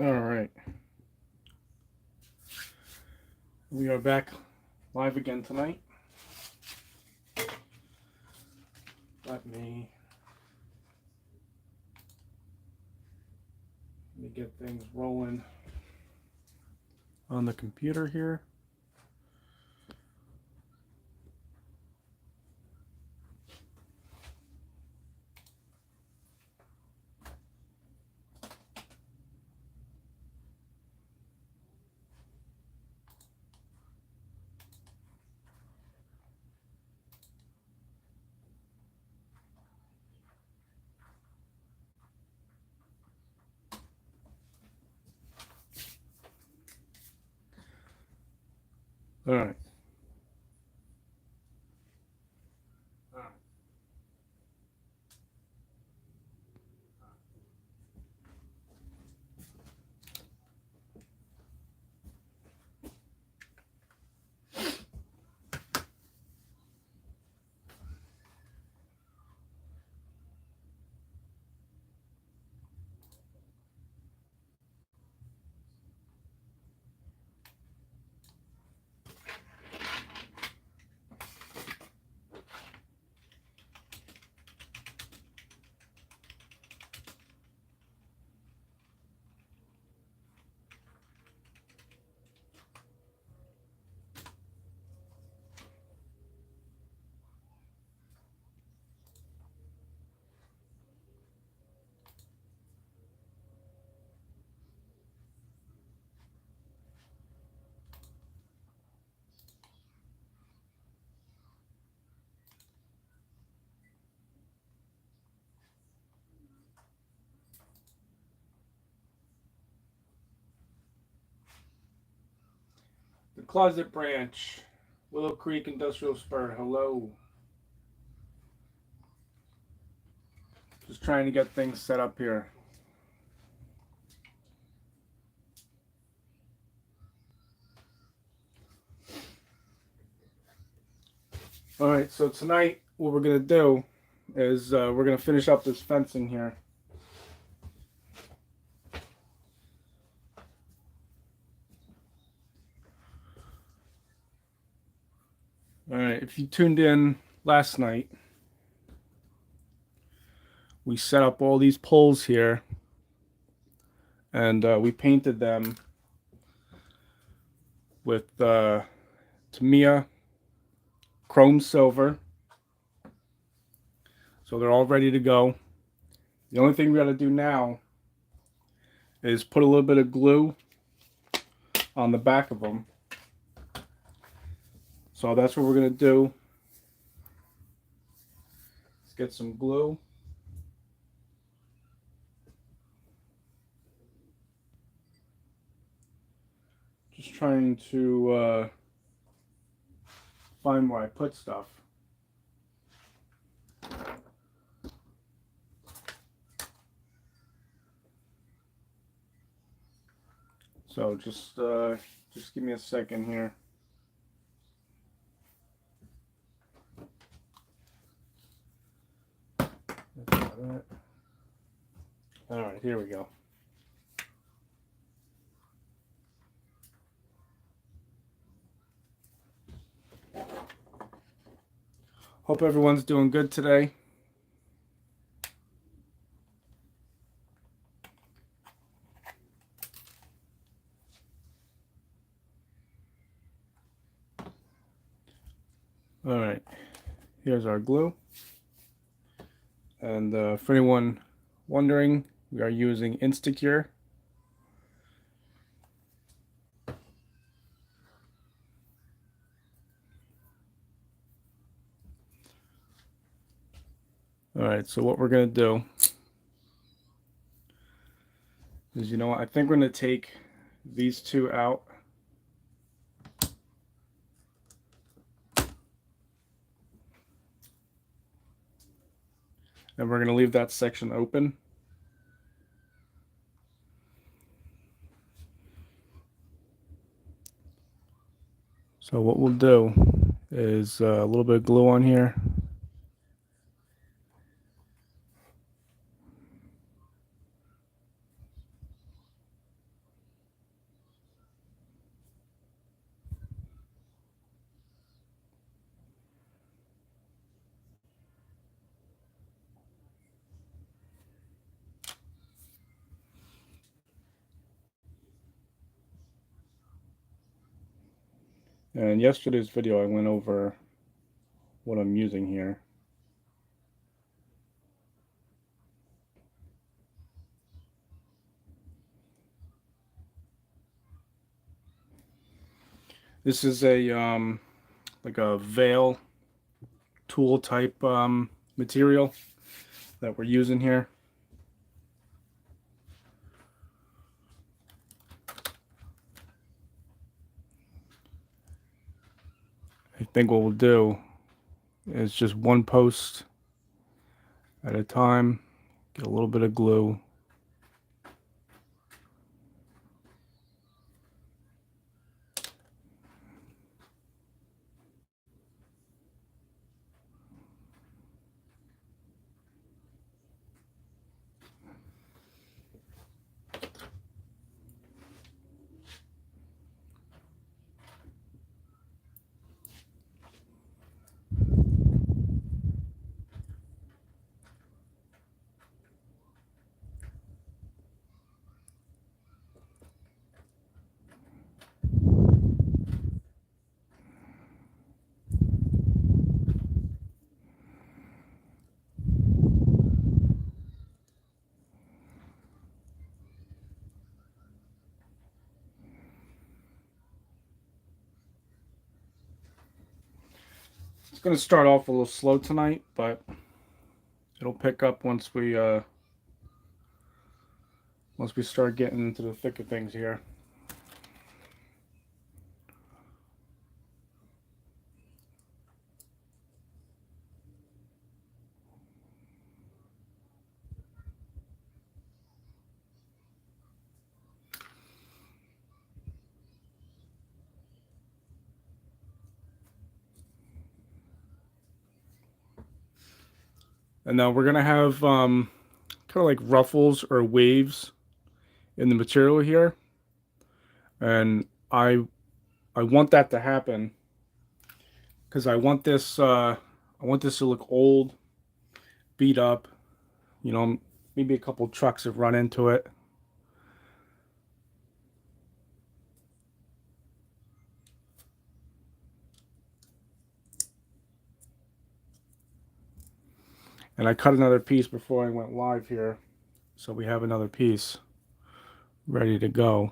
All right. We are back live again tonight. Let me get things rolling on the computer here. All right. The Closet Branch, Willow Creek Industrial Spur. Hello. Just trying to get things set up here. All right. So tonight, what we're gonna do is we're gonna finish up this fencing here. All right. If you tuned in last night, we set up all these poles here, and we painted them with Tamiya chrome silver. So they're all ready to go. The only thing we got to do now is put a little bit of glue on the back of them. So that's what we're going to do. Let's get some glue. Just trying to find where I put stuff. So just give me a second here. All right, here we go. Hope everyone's doing good today. All right, here's our glue. And for anyone wondering, we are using Instacure. All right, so what we're going to do is, I think we're going to take these two out. And we're going to leave that section open. So what we'll do is a little bit of glue on here. And yesterday's video I went over what I'm using here. This is a like a veil tool type material that we're using here. I think what we'll do is just one post at a time, get a little bit of glue. It's going to start off a little slow tonight, but it'll pick up once we start getting into the thick of things here. And now we're going to have kind of like ruffles or waves in the material here. And I want that to happen because I want this to look old, beat up. You know, maybe a couple trucks have run into it. And I cut another piece before I went live here, so we have another piece ready to go.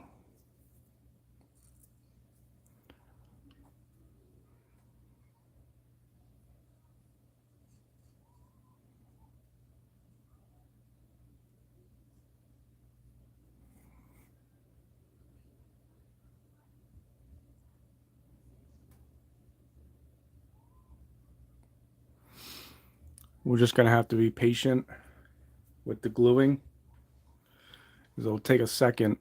We're just going to have to be patient with the gluing, because it'll take a second.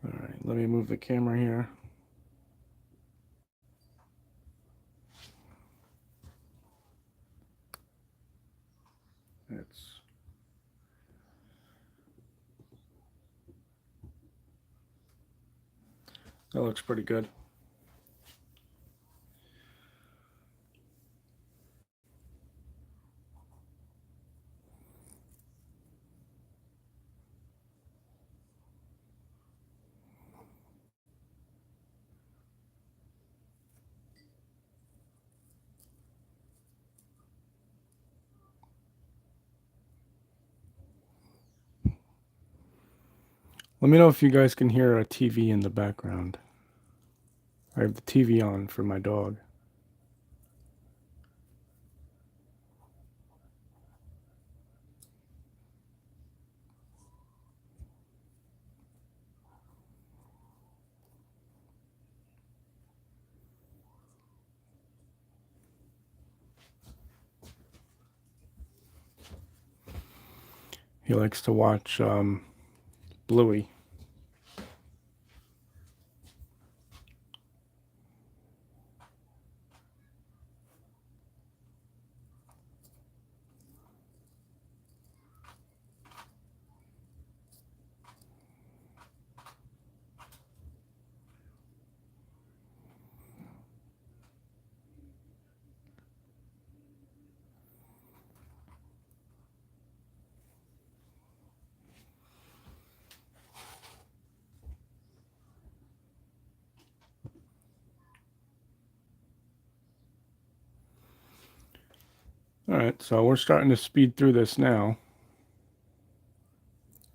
All right, let me move the camera here. That looks pretty good. Let me know if you guys can hear a TV in the background. I have the TV on for my dog. He likes to watch Bluey. All right, so we're starting to speed through this now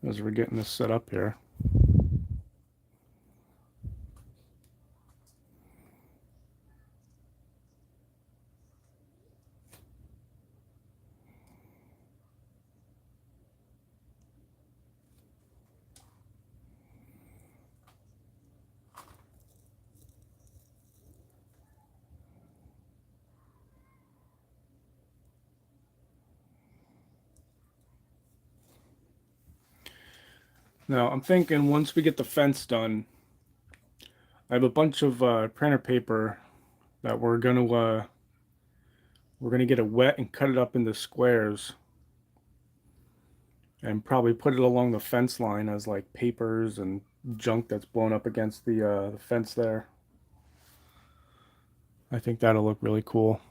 as we're getting this set up here. Now, I'm thinking once we get the fence done, I have a bunch of printer paper that we're gonna get it wet and cut it up into squares, and probably put it along the fence line as like papers and junk that's blown up against the fence there. I think that'll look really cool.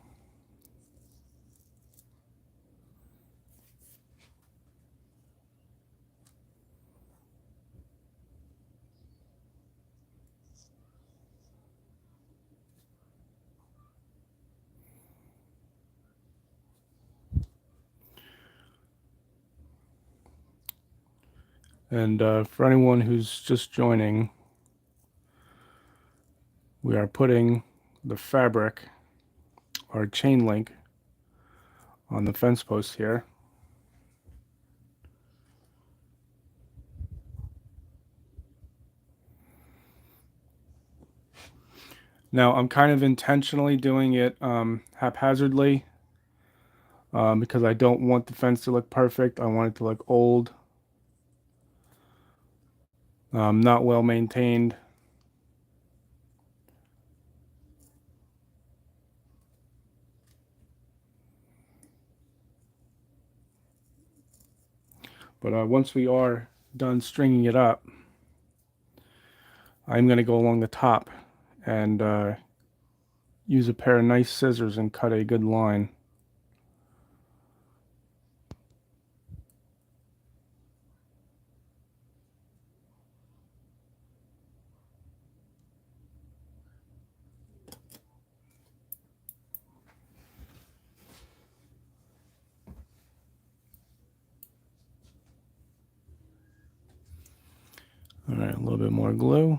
And for anyone who's just joining, we are putting the fabric, our chain link, on the fence post here. Now, I'm kind of intentionally doing it haphazardly because I don't want the fence to look perfect. I want it to look old, not well maintained. But once we are done stringing it up, I'm going to go along the top and use a pair of nice scissors and cut a good line. All right, a little bit more glue.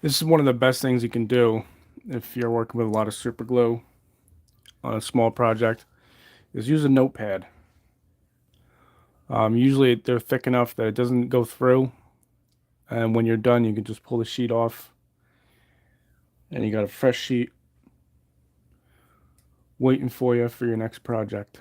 This is one of the best things you can do if you're working with a lot of super glue on a small project, is use a notepad. Usually they're thick enough that it doesn't go through, and when you're done, you can just pull the sheet off, and you got a fresh sheet waiting for you for your next project.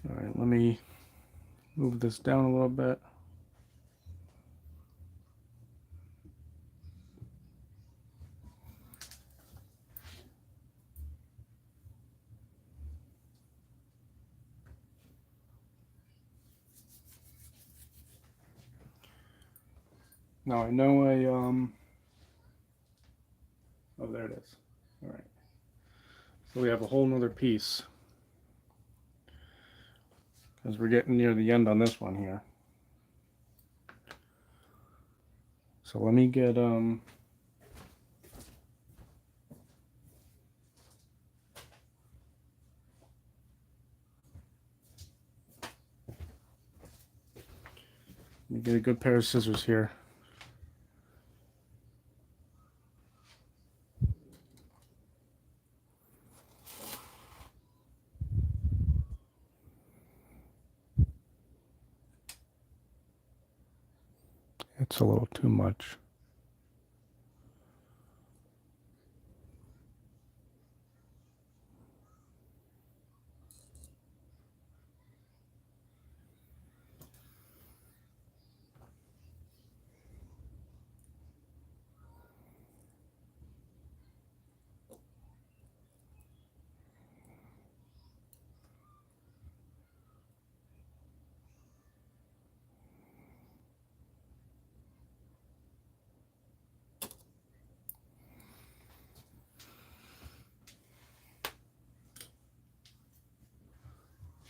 All right, let me move this down a little bit. Now I know oh, there it is. All right. So we have a whole nother piece as we're getting near the end on this one here. So let me get a good pair of scissors here. It's a little too much.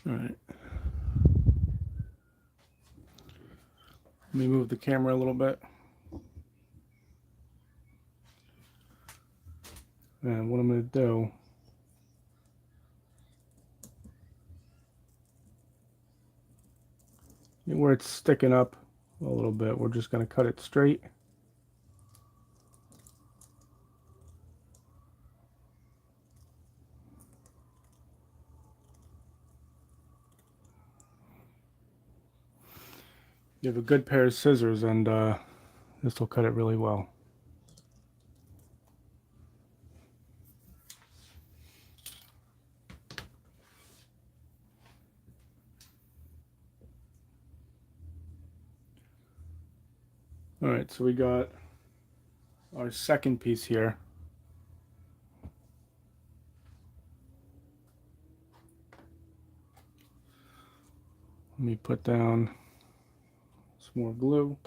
All right. Let me move the camera a little bit. And what I'm going to do, where it's sticking up a little bit, we're just going to cut it straight. You have a good pair of scissors, and this will cut it really well. All right, so we got our second piece here. Let me put down some more glue.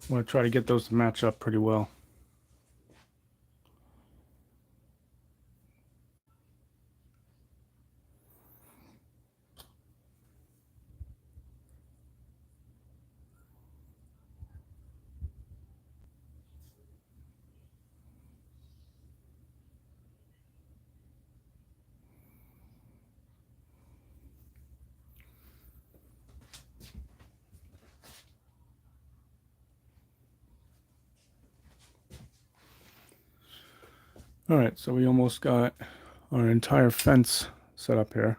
I want to try to get those to match up pretty well. All right, so we almost got our entire fence set up here.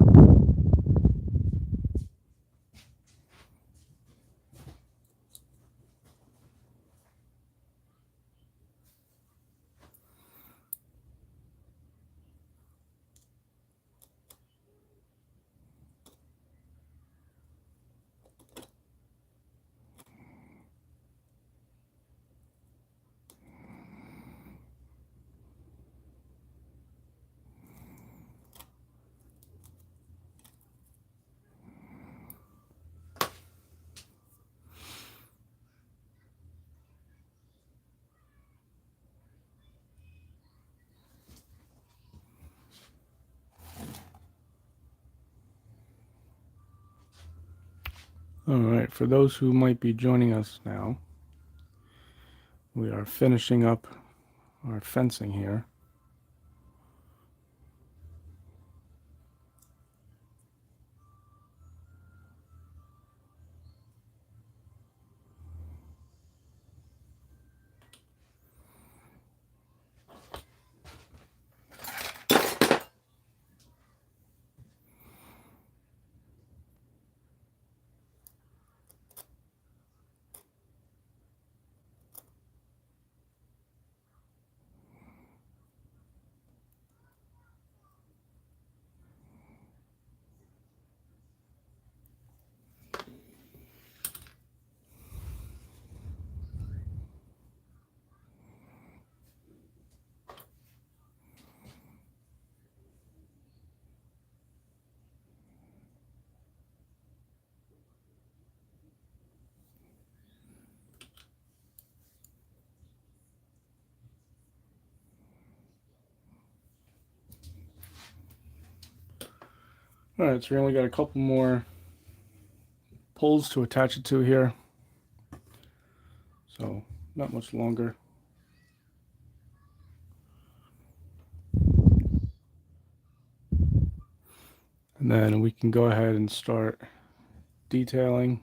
All right, for those who might be joining us now, we are finishing up our fencing here. All right, so we only got a couple more poles to attach it to here. So not much longer. And then we can go ahead and start detailing.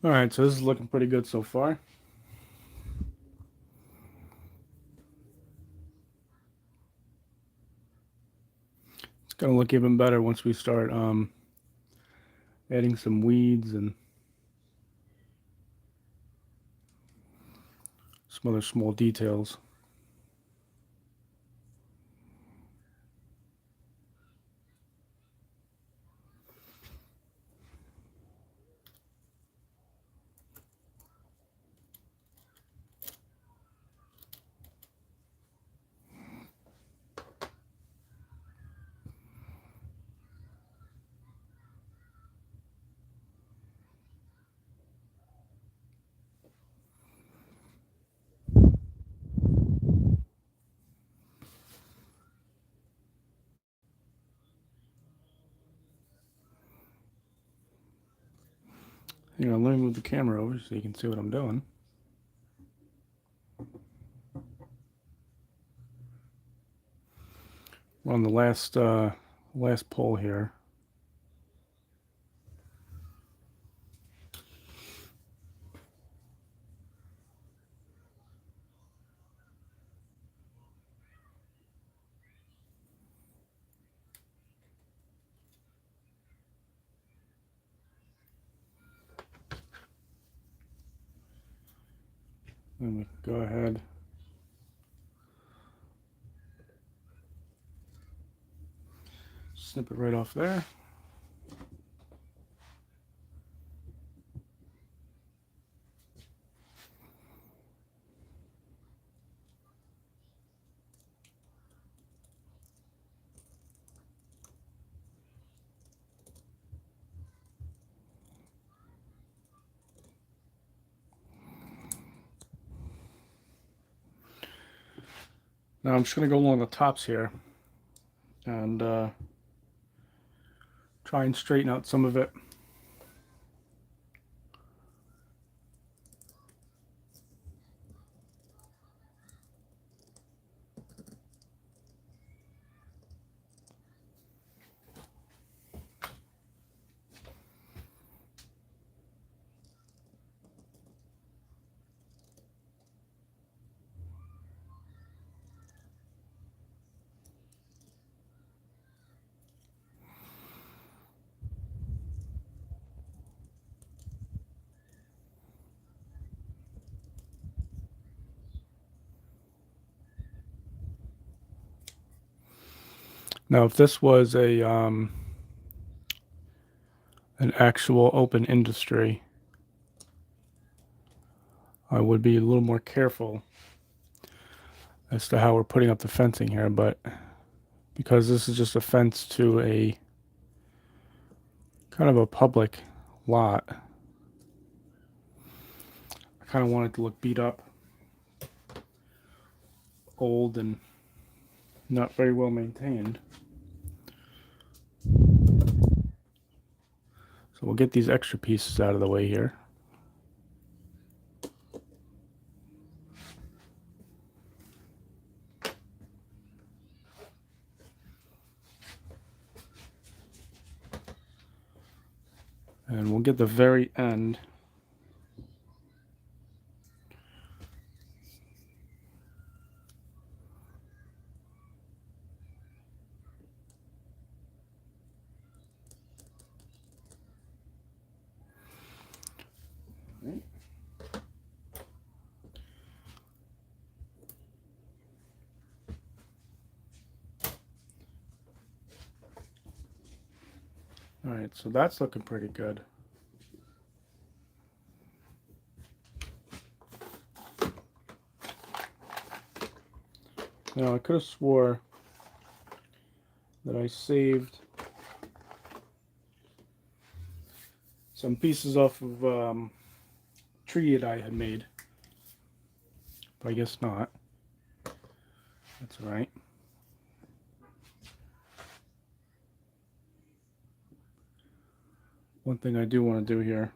All right, so this is looking pretty good so far. It's gonna look even better once we start adding some weeds and some other small details. You know, let me move the camera over so you can see what I'm doing. We're on the last pole here. And we can go ahead. Snip it right off there. Now I'm just going to go along the tops here and try and straighten out some of it. Now, if this was an actual open industry, I would be a little more careful as to how we're putting up the fencing here, but because this is just a fence to a kind of a public lot, I kind of want it to look beat up, old, and not very well maintained. So we'll get these extra pieces out of the way here. And we'll get the very end Alright, so that's looking pretty good. Now I could have swore that I saved some pieces off of tree that I had made, but I guess not. That's all right. One thing I do want to do here,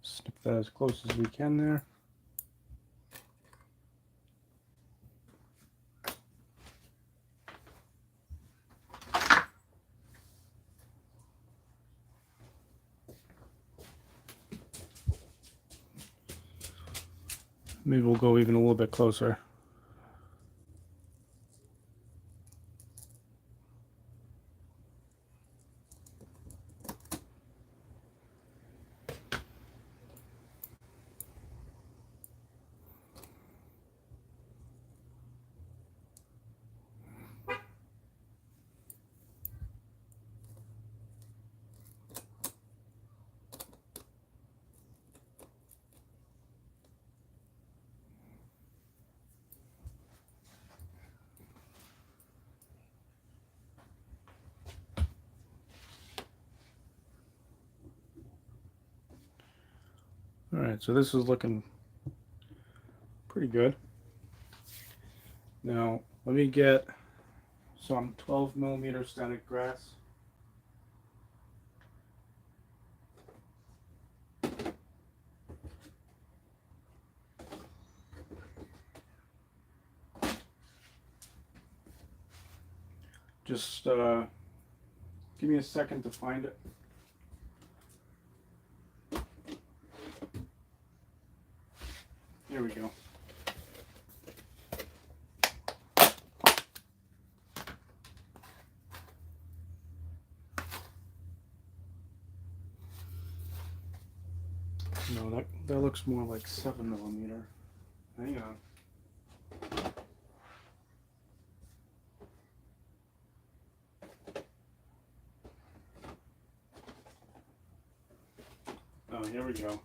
snip that as close as we can there. Maybe we'll go even a little bit closer. All right, so this is looking pretty good. Now, let me get some 12mm static grass. Just give me a second to find it. Here we go. No, that looks more like 7mm. Hang on. Oh, here we go.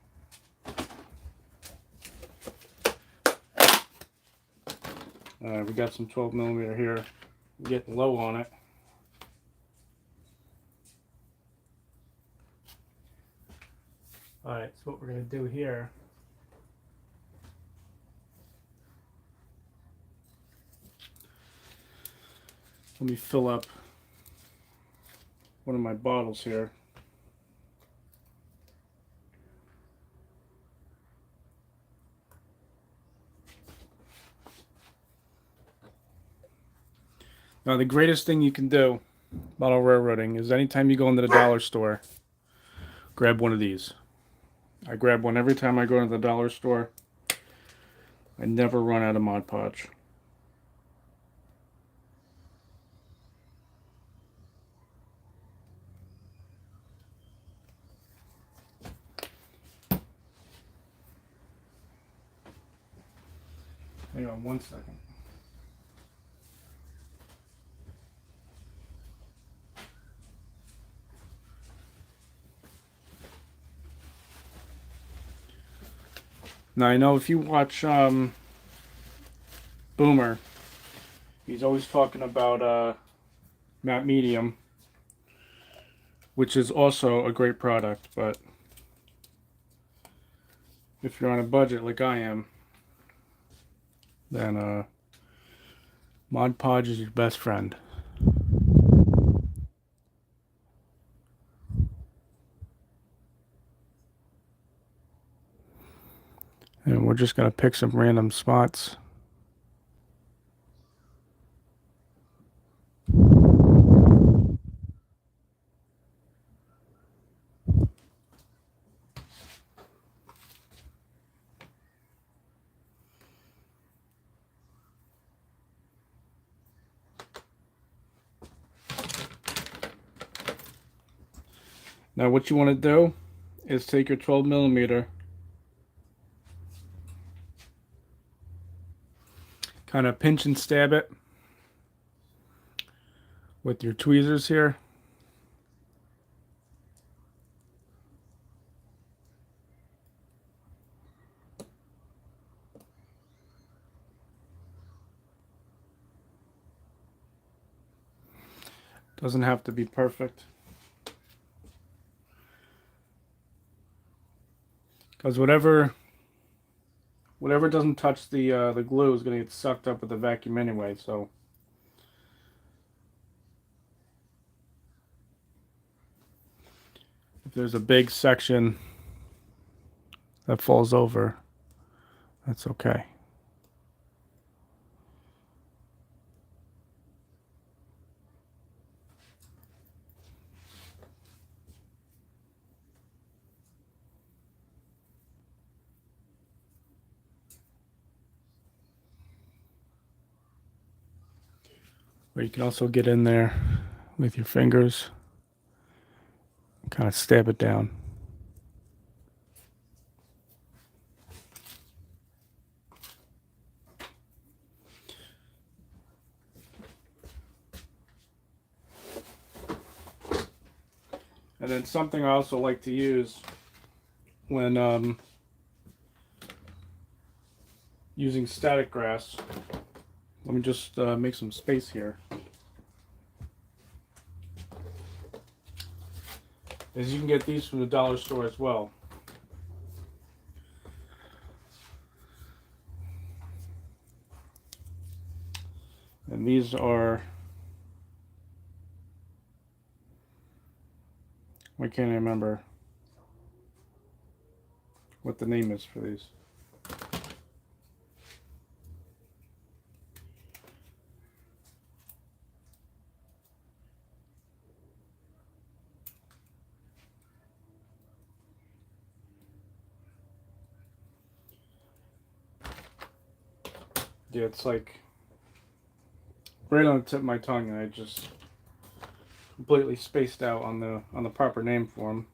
We got some 12mm here. I'm getting low on it. Alright, so what we're going to do here, let me fill up one of my bottles here. Now, the greatest thing you can do bottle railroading is anytime you go into the dollar store, grab one of these. I grab one every time I go into the dollar store. I never run out of Mod Podge. Hang on one second. Now I know if you watch Boomer, he's always talking about Matte Medium, which is also a great product, but if you're on a budget like I am, then Mod Podge is your best friend. And we're just going to pick some random spots. Now what you want to do is take your 12mm kind of pinch and stab it with your tweezers here. Doesn't have to be perfect, because whatever doesn't touch the glue is going to get sucked up with the vacuum anyway. So if there's a big section that falls over, that's okay. Or you can also get in there with your fingers and kind of stab it down. And then something I also like to use when using static grass. Let me just make some space here. As you can get these from the dollar store as well. And these are, I can't remember what the name is for these. Yeah, it's like right on the tip of my tongue, and I just completely spaced out on the proper name for them.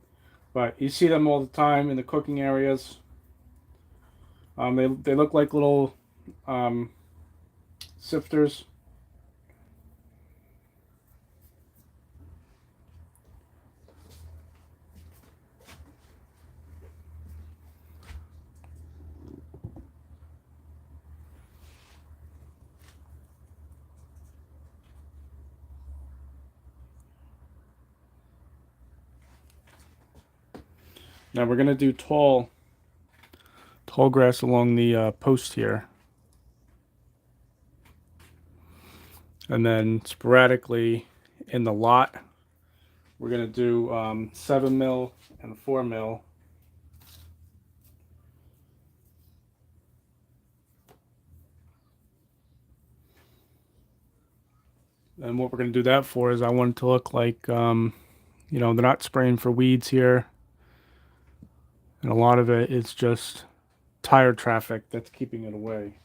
But you see them all the time in the cooking areas. They look like little sifters. Now we're gonna do tall grass along the post here, and then sporadically in the lot we're gonna do 7 mil and 4 mil. And what we're gonna do that for is I want it to look like you know, they're not spraying for weeds here, and a lot of it is just tire traffic that's keeping it away.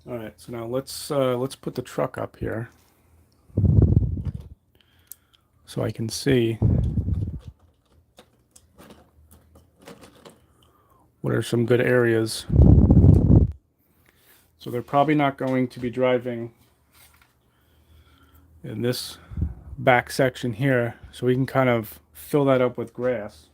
All right, so now let's put the truck up here so I can see what are some good areas. So they're probably not going to be driving in this back section here, so we can kind of fill that up with grass.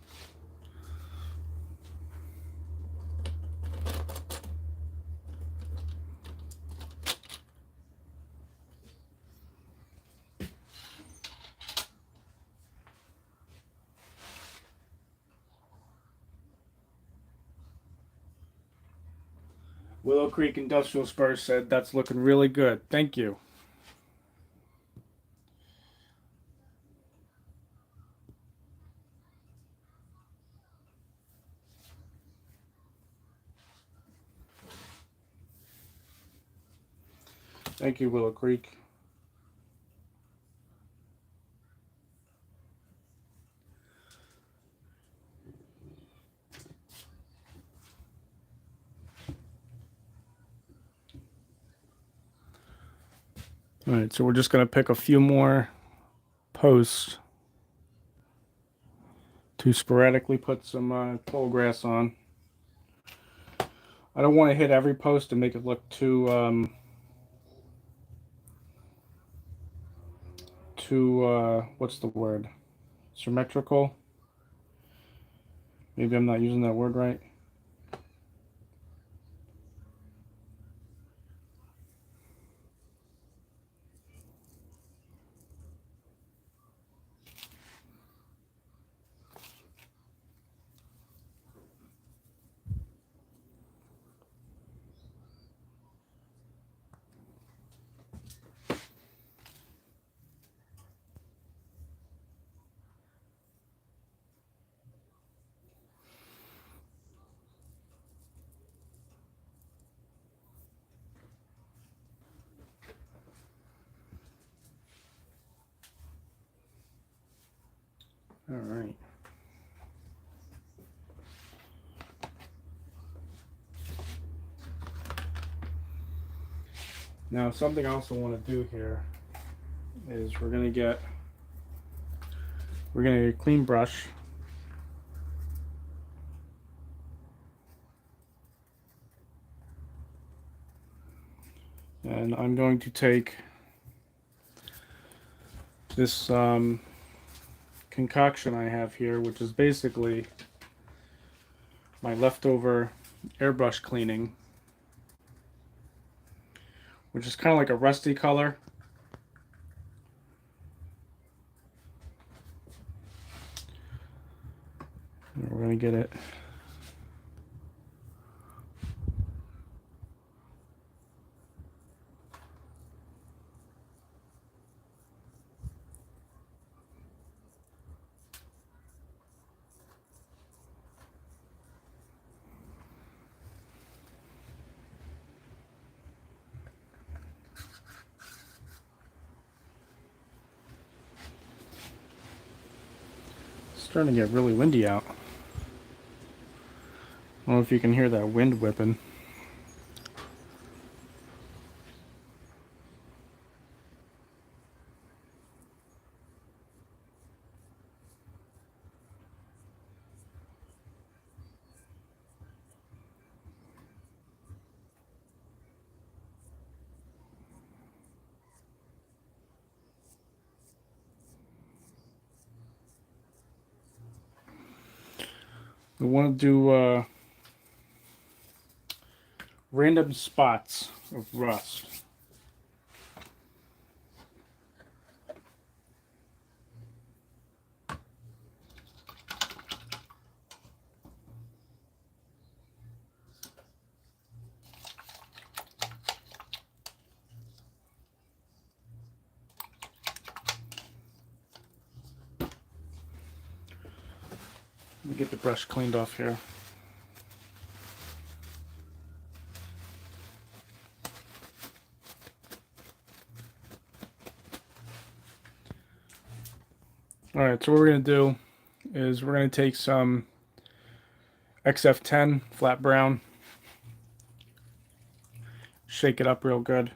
Willow Creek Industrial Spurs said that's looking really good. Thank you. Thank you, Willow Creek. All right, so we're just going to pick a few more posts to sporadically put some tall grass on. I don't want to hit every post to make it look too what's the word? Symmetrical. Maybe I'm not using that word right. All right. Now, something I also want to do here is we're gonna get a clean brush. And I'm going to take this concoction I have here, which is basically my leftover airbrush cleaning, which is kind of like a rusty color. And we're going to get it starting to get really windy out. I don't know if you can hear that wind whipping. We want to do random spots of rust. Let me get the brush cleaned off here. All right, so what we're going to do is we're going to take some XF10 flat brown, shake it up real good,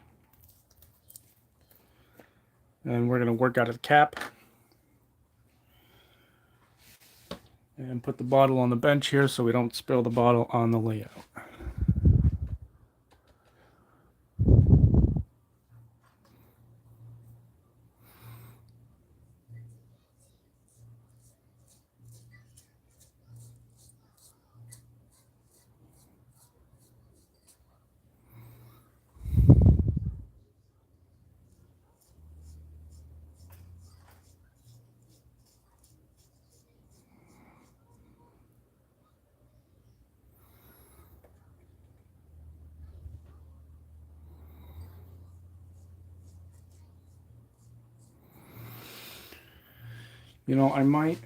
and we're going to work out of the cap and put the bottle on the bench here so we don't spill the bottle on the layout. You know, I might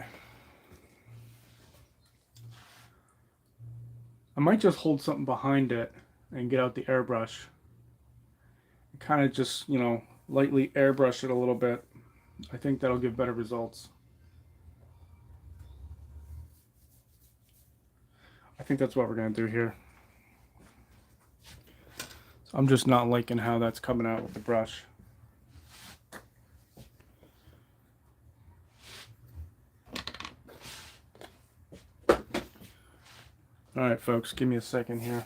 just hold something behind it and get out the airbrush. Kind of just, you know, lightly airbrush it a little bit. I think that'll give better results. I think that's what we're going to do here. So I'm just not liking how that's coming out with the brush. All right, folks, give me a second here.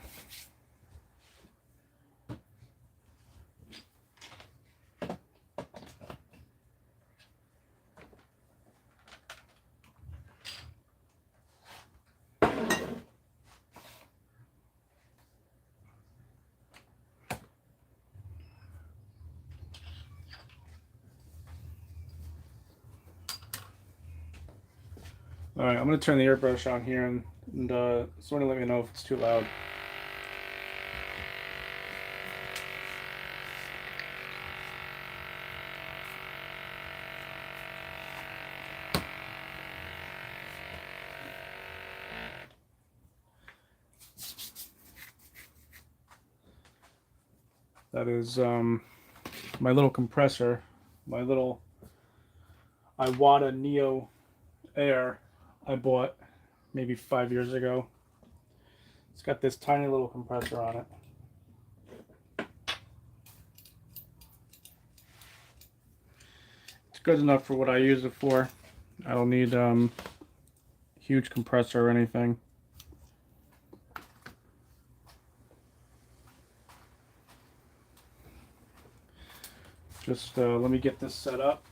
All right, I'm going to turn the airbrush on here and someone let me know if it's too loud. That is my little compressor, my little Iwata Neo Air I bought maybe 5 years ago. It's got this tiny little compressor on it. It's good enough for what I use it for. I don't need huge compressor or anything. Just let me get this set up,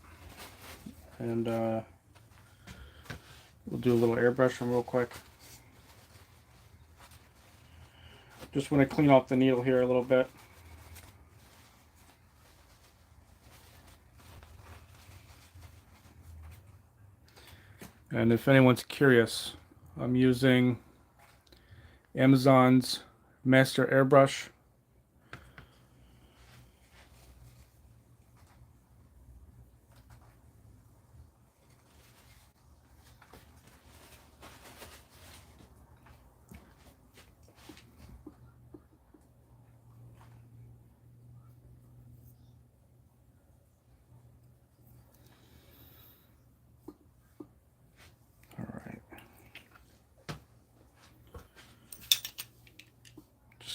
and we'll do a little airbrushing real quick. Just want to clean off the needle here a little bit. And if anyone's curious, I'm using Amazon's Master Airbrush.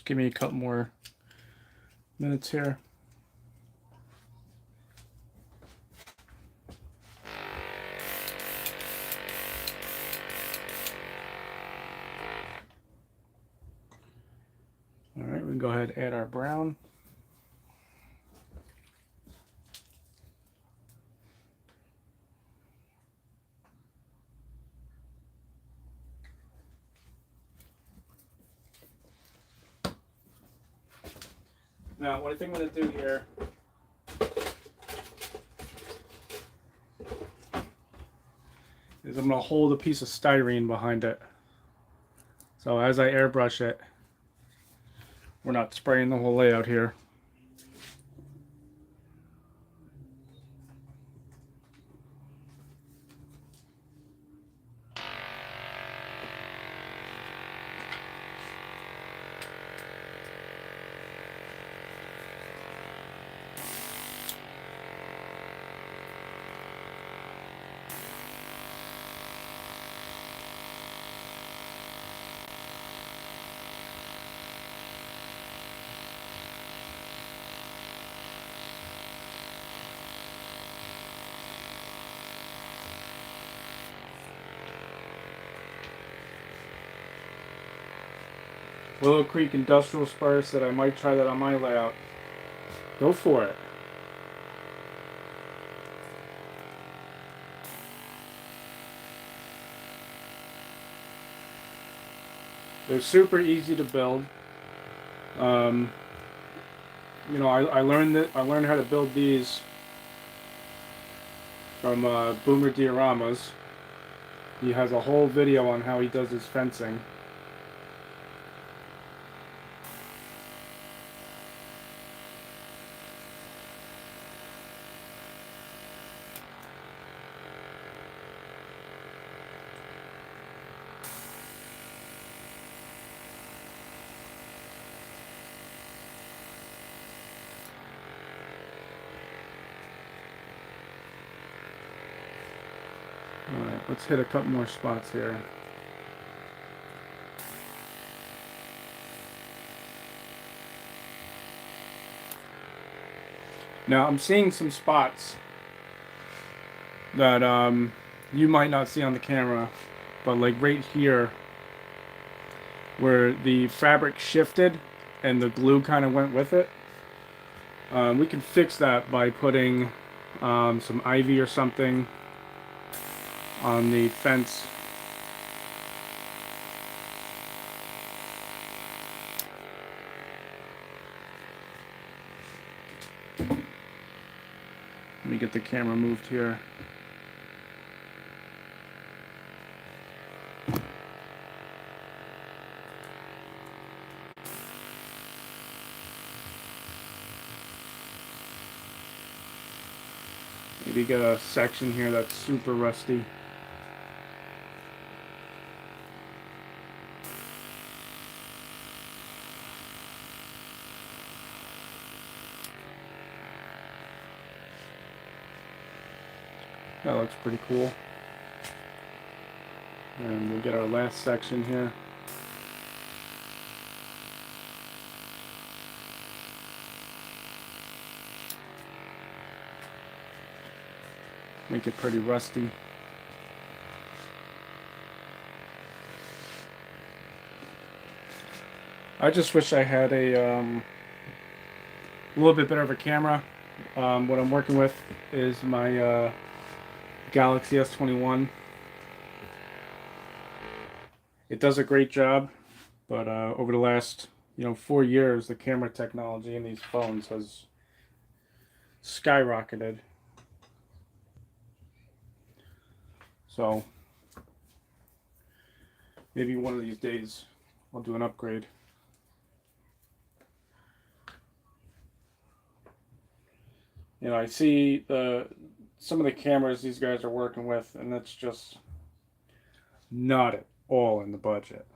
Give me a couple more minutes here. All right, we can go ahead and add our brown. Now, what I think I'm going to do here is I'm going to hold a piece of styrene behind it. So as I airbrush it, we're not spraying the whole layout here. Willow Creek Industrial Spire said I might try that on my layout. Go for it. They're super easy to build. You know, I learned how to build these from Boomer Dioramas. He has a whole video on how he does his fencing. Alright, let's hit a couple more spots here. Now I'm seeing some spots that you might not see on the camera, but like right here, where the fabric shifted and the glue kind of went with it. We can fix that by putting some ivy or something on the fence. Let me get the camera moved here. Maybe get a section here that's super rusty. That looks pretty cool. And we'll get our last section here. Make it pretty rusty. I just wish I had a little bit better of a camera. What I'm working with is my Galaxy S21. It does a great job, but over the last 4 years, the camera technology in these phones has skyrocketed. So maybe one of these days I'll do an upgrade. I see some of the cameras these guys are working with, and that's just not at all in the budget.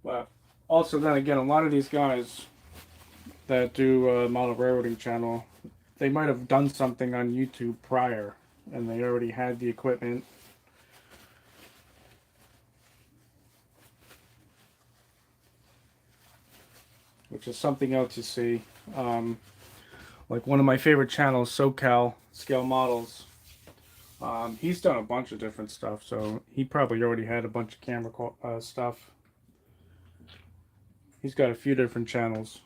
But also, then again, a lot of these guys that do a model railroading channel, they might have done something on YouTube prior, and they already had the equipment. Which is something else you see. Like one of my favorite channels, SoCal Scale Models. He's done a bunch of different stuff, so he probably already had a bunch of camera stuff. He's got a few different channels.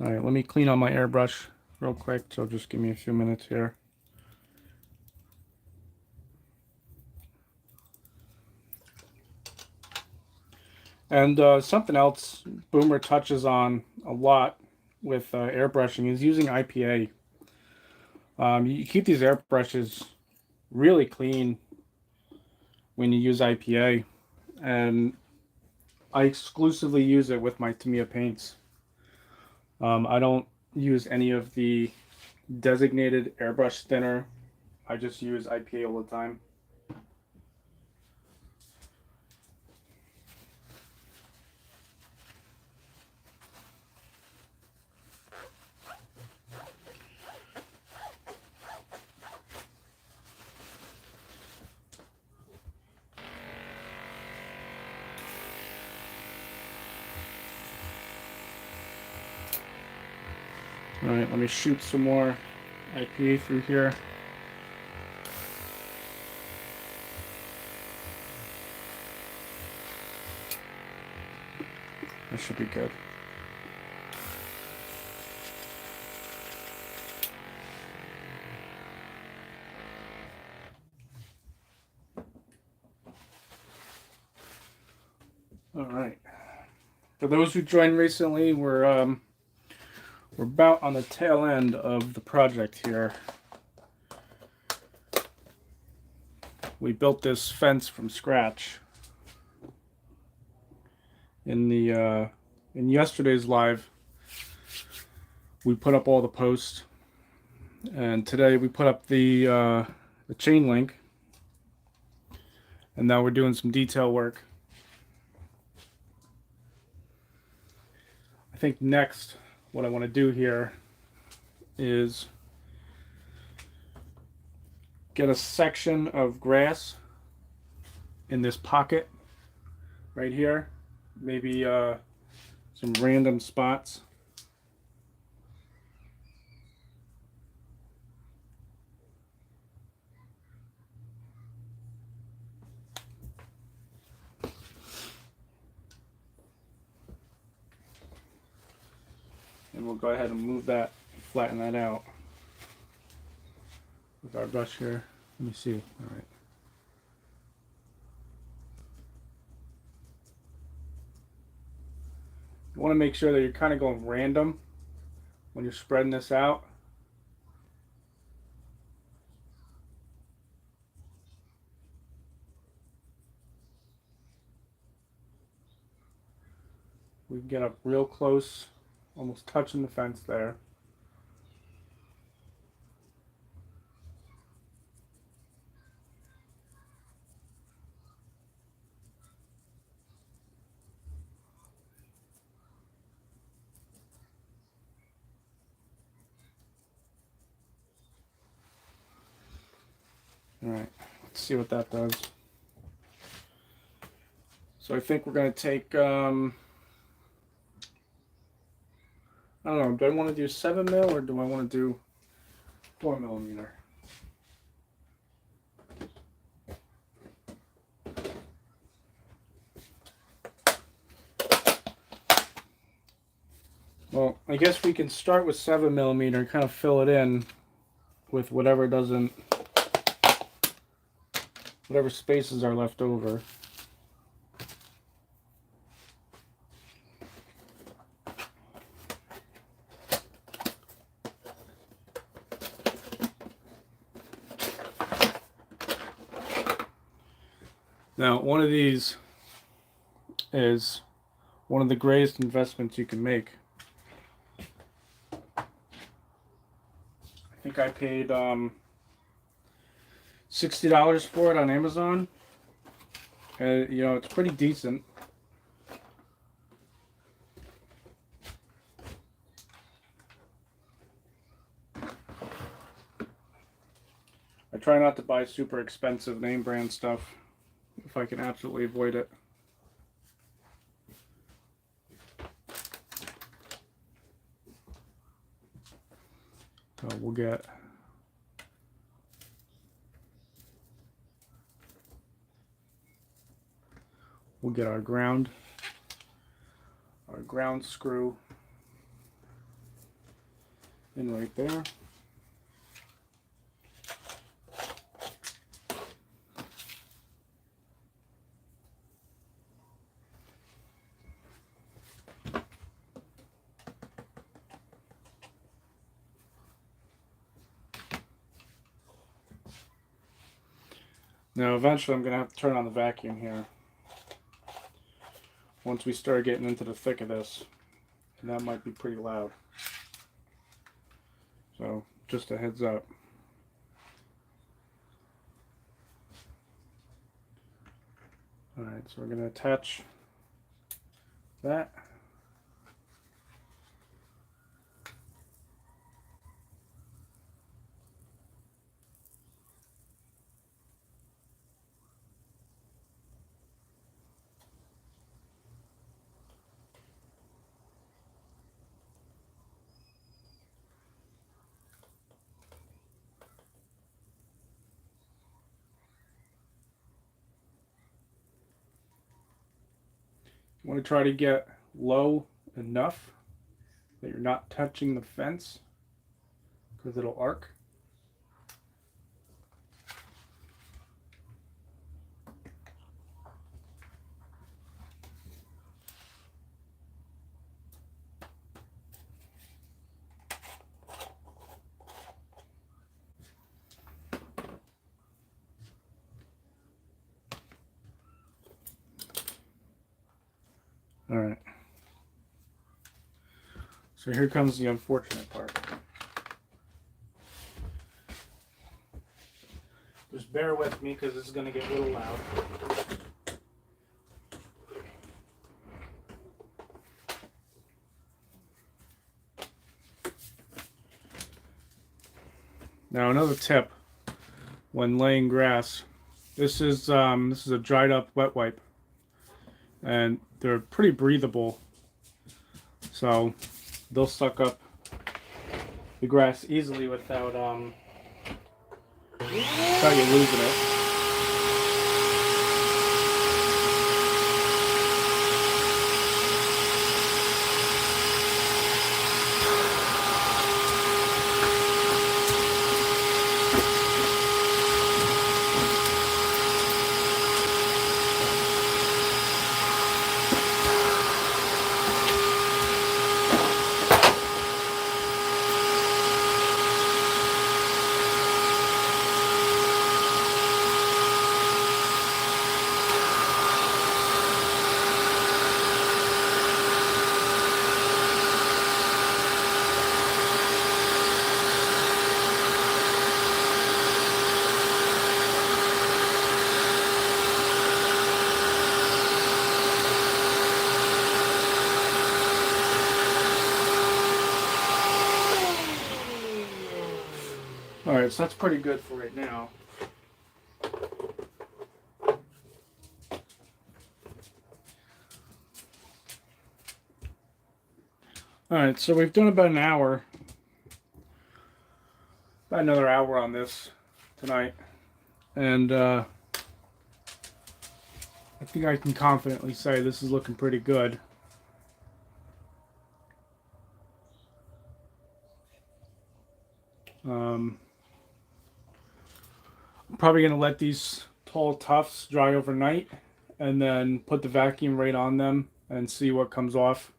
Alright, let me clean on my airbrush real quick, so just give me a few minutes here. And something else Boomer touches on a lot with airbrushing is using IPA. You keep these airbrushes really clean when you use IPA, and I exclusively use it with my Tamiya paints. I don't use any of the designated airbrush thinner. I just use IPA all the time. Alright, let me shoot some more IPA through here. That should be good. Alright. For those who joined recently, we're about on the tail end of the project here. We built this fence from scratch. In yesterday's live, we put up all the posts, and today we put up the chain link, and now we're doing some detail work. I think next what I want to do here is get a section of grass in this pocket right here. Maybe some random spots. And we'll go ahead and move that, flatten that out with our brush here. Let me see. All right. You want to make sure that you're kind of going random when you're spreading this out. We can get up real close, almost touching the fence there. All right, let's see what that does. So I think we're going to take, I don't know, do I want to do 7 mil or do I want to do 4 millimeter? Well, I guess we can start with 7 millimeter and kind of fill it in with whatever spaces are left over. Now, one of these is one of the greatest investments you can make. I think I paid $60 for it on Amazon. You know, it's pretty decent. I try not to buy super expensive name brand stuff if I can absolutely avoid it. So we'll get our ground screw in right there. Now eventually I'm going to have to turn on the vacuum here once we start getting into the thick of this, and that might be pretty loud. So just a heads up. Alright, so we're going to attach that. You want to try to get low enough that you're not touching the fence because it'll arc. All right. So here comes the unfortunate part. Just bear with me because it's going to get a little loud. Now another tip when laying grass. This is a dried up wet wipe, and they're pretty breathable, so they'll suck up the grass easily without you losing it. Alright, so that's pretty good for right now. Alright, so we've done about an hour. About another hour on this tonight. And I think I can confidently say this is looking pretty good. I'm probably going to let these tall tufts dry overnight and then put the vacuum right on them and see what comes off.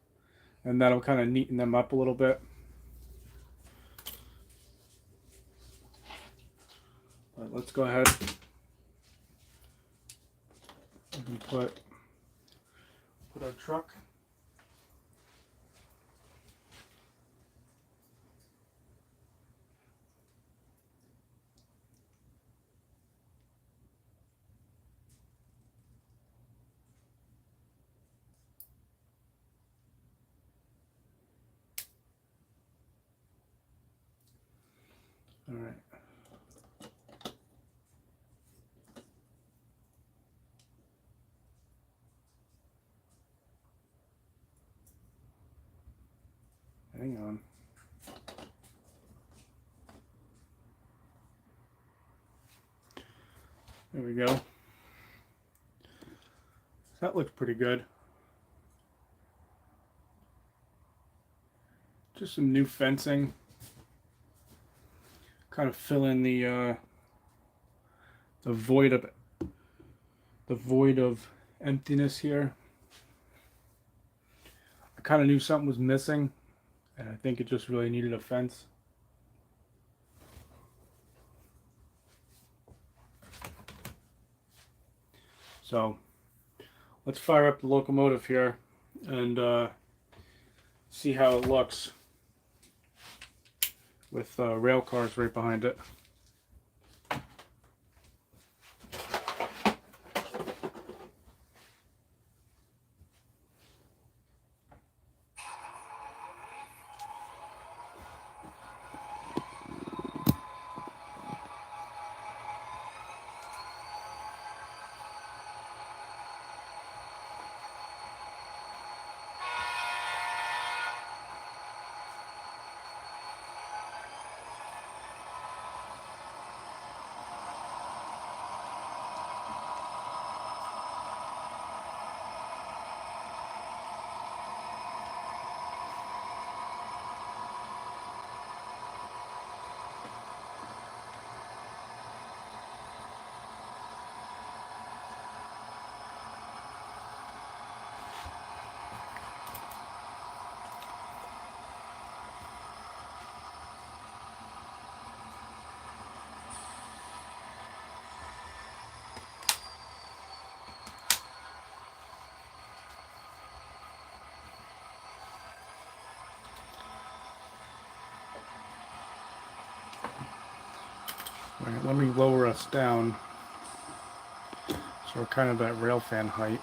And that'll kind of neaten them up a little bit. But let's go ahead and put our truck. All right. Hang on. There we go. That looks pretty good. Just some new fencing. Kind of fill in the void of emptiness here. I kind of knew something was missing, and I think it just really needed a fence. So let's fire up the locomotive here and see how it looks with rail cars right behind it. All right, let me lower us down so we're kind of at rail fan height.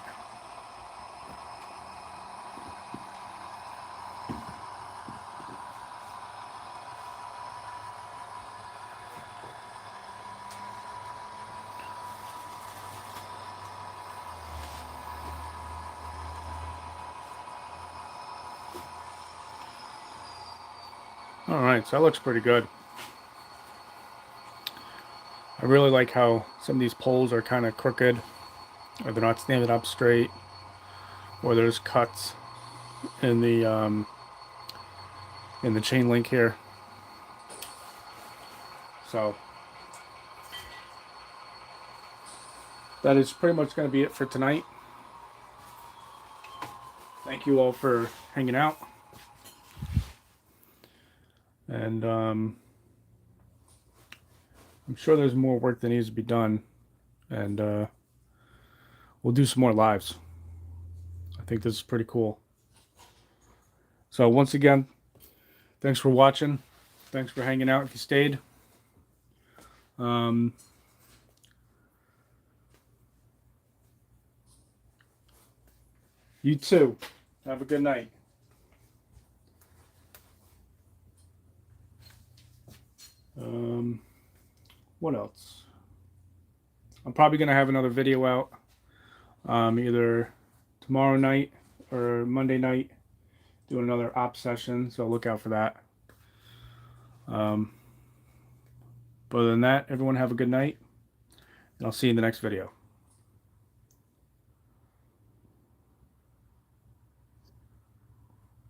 All right, so that looks pretty good. I really like how some of these poles are kind of crooked, or they're not standing up straight, or there's cuts in the chain link here. So that is pretty much going to be it for tonight. Thank you all for hanging out. And I'm sure there's more work that needs to be done. And we'll do some more lives. I think this is pretty cool. So once again, thanks for watching. Thanks for hanging out if you stayed. You too. Have a good night. What else? I'm probably going to have another video out either tomorrow night or Monday night, doing another op session, so look out for that. But other than that, everyone have a good night, and I'll see you in the next video.